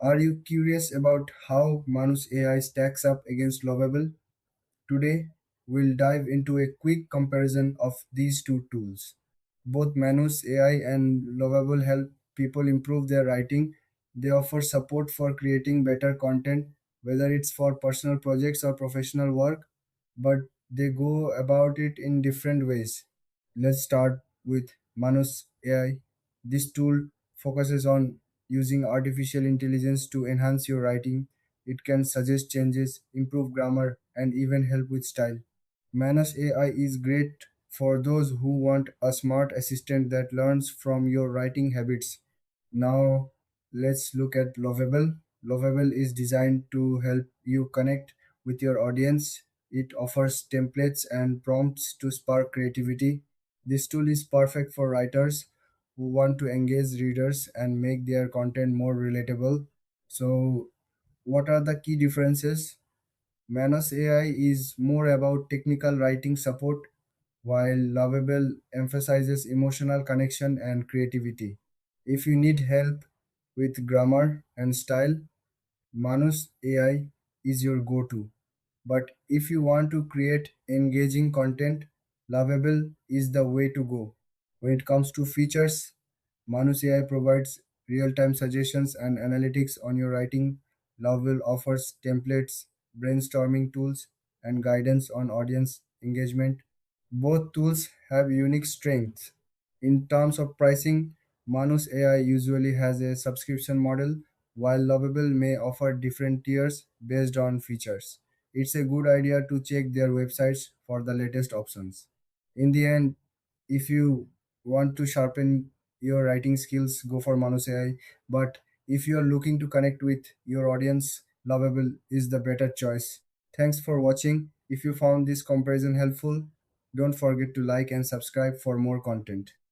Are you curious about how Manus AI stacks up against Lovable? Today, we'll dive into a quick comparison of these two tools. Both Manus AI and Lovable help people improve their writing. They offer support for creating better content, whether it's for personal projects or professional work, but they go about it in different ways. Let's start with Manus AI. This tool focuses on using artificial intelligence to enhance your writing. It can suggest changes, improve grammar, and even help with style. Manus AI is great for those who want a smart assistant that learns from your writing habits. Now, let's look at Lovable. Lovable is designed to help you connect with your audience. It offers templates and prompts to spark creativity. This tool is perfect for writers who want to engage readers and make their content more relatable. So, what are the key differences? Manus AI is more about technical writing support, while Lovable emphasizes emotional connection and creativity. If you need help with grammar and style, Manus AI is your go to. But if you want to create engaging content, Lovable is the way to go. When it comes to features, Manus AI provides real time suggestions and analytics on your writing. Lovable offers templates, brainstorming tools, and guidance on audience engagement. Both tools have unique strengths. In terms of pricing, Manus AI usually has a subscription model, while Lovable may offer different tiers based on features. It's a good idea to check their websites for the latest options. In the end, if you want to sharpen your writing skills, go for Manus AI. But if you are looking to connect with your audience, Lovable is the better choice. Thanks for watching. If you found this comparison helpful, don't forget to like and subscribe for more content.